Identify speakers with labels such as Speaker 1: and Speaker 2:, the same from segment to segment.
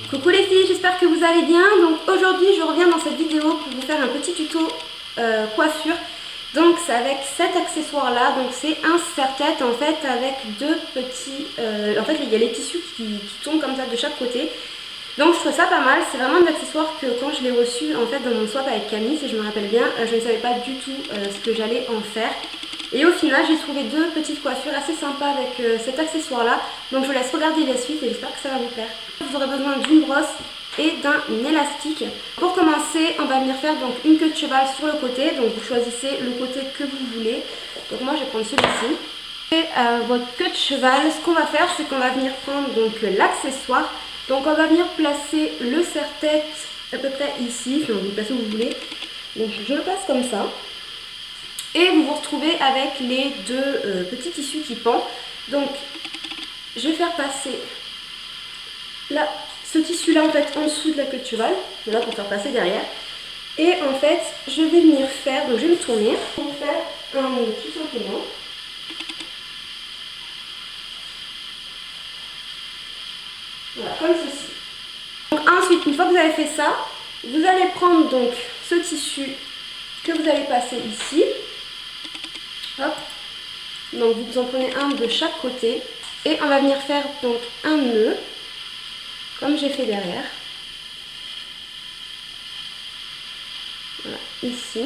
Speaker 1: Coucou les filles, j'espère que vous allez bien. Donc aujourd'hui je reviens dans cette vidéo pour vous faire un petit tuto coiffure. Donc c'est avec cet accessoire là, donc c'est un serre-tête en fait avec deux petits... en fait il y a les tissus qui tombent comme ça de chaque côté. Donc je trouve ça pas mal, c'est vraiment un accessoire que quand je l'ai reçu en fait dans mon swap avec Camille, si je me rappelle bien, je ne savais pas du tout ce que j'allais en faire. Et au final j'ai trouvé deux petites coiffures assez sympas avec cet accessoire là. Donc je vous laisse regarder la suite et j'espère que ça va vous plaire. Vous aurez besoin d'une brosse et d'un élastique. Pour commencer on va venir faire donc une queue de cheval sur le côté. Donc vous choisissez le côté que vous voulez. Donc moi je vais prendre celui-ci. Et votre queue de cheval, ce qu'on va faire c'est qu'on va venir prendre donc l'accessoire. Donc on va venir placer le serre-tête à peu près ici, enfin vous le placez où vous voulez. Donc je le place comme ça. Et vous vous retrouvez avec les deux petits tissus qui pendent. Donc je vais faire passer là, ce tissu là en fait en dessous de la queue de cheval. Là pour faire passer derrière. Et en fait je vais venir faire, donc je vais me tourner pour faire un nœud tout simplement. Voilà, comme ceci. Donc ensuite, une fois que vous avez fait ça, vous allez prendre donc ce tissu que vous allez passer ici. Hop. Donc vous en prenez un de chaque côté. Et on va venir faire donc un nœud, comme j'ai fait derrière. Voilà, ici.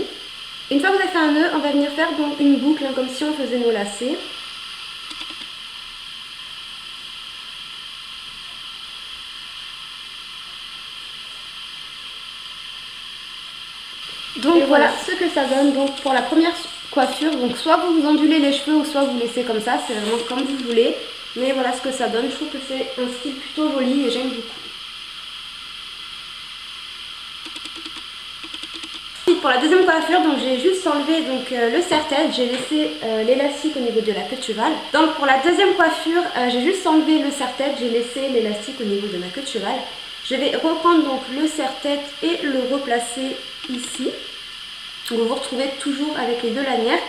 Speaker 1: Une fois que vous avez fait un nœud, on va venir faire donc une boucle, hein, comme si on faisait nos lacets. Donc voilà ce que ça donne donc pour la première coiffure. Donc soit vous ondulez les cheveux ou soit vous laissez comme ça, c'est vraiment comme vous voulez. Mais voilà ce que ça donne, je trouve que c'est un style plutôt joli et j'aime beaucoup. Ensuite pour la deuxième coiffure, donc j'ai juste enlevé donc, le serre-tête, j'ai laissé l'élastique au niveau de la queue de cheval. Donc pour la deuxième coiffure, j'ai juste enlevé le serre-tête, j'ai laissé l'élastique au niveau de ma queue de cheval. Je vais reprendre donc le serre-tête et le replacer ici. Vous vous retrouvez toujours avec les deux lanières.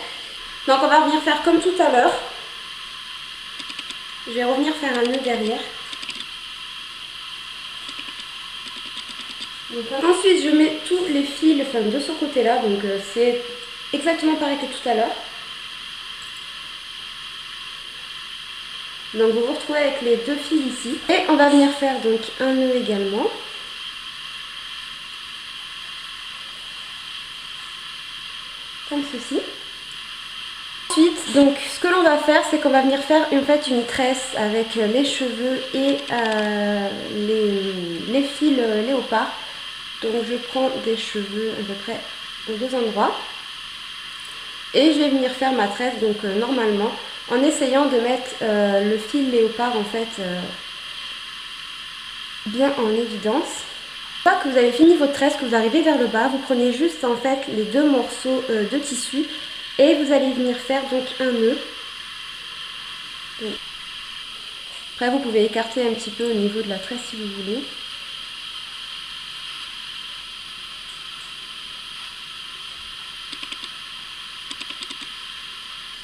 Speaker 1: Donc on va revenir faire comme tout à l'heure. Je vais revenir faire un nœud derrière. Donc, ensuite je mets tous les fils enfin, de ce côté là. Donc c'est exactement pareil que tout à l'heure. Donc vous vous retrouvez avec les deux fils ici. Et on va venir faire donc un nœud également. Comme ceci. Ensuite, donc ce que l'on va faire, c'est qu'on va venir faire en fait une tresse avec les cheveux et les fils léopard. Donc je prends des cheveux à peu près aux deux endroits. Et je vais venir faire ma tresse donc normalement en essayant de mettre le fil léopard en fait bien en évidence. Une fois que vous avez fini votre tresse, que vous arrivez vers le bas, vous prenez juste en fait les deux morceaux de tissu et vous allez venir faire donc un nœud. Donc, après vous pouvez écarter un petit peu au niveau de la tresse si vous voulez.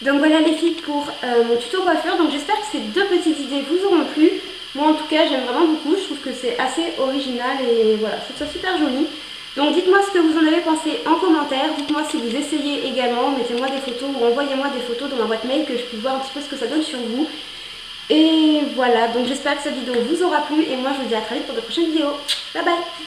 Speaker 1: Donc voilà les filles pour mon tuto coiffure. Donc j'espère que ces deux petites idées vous auront plu. Moi en tout cas j'aime vraiment beaucoup, je trouve que c'est assez original et voilà, je trouve ça super joli. Donc dites-moi ce que vous en avez pensé en commentaire, dites-moi si vous essayez également, mettez-moi des photos ou envoyez-moi des photos dans ma boîte mail que je puisse voir un petit peu ce que ça donne sur vous. Et voilà, donc j'espère que cette vidéo vous aura plu et moi je vous dis à très vite pour de prochaines vidéos. Bye bye!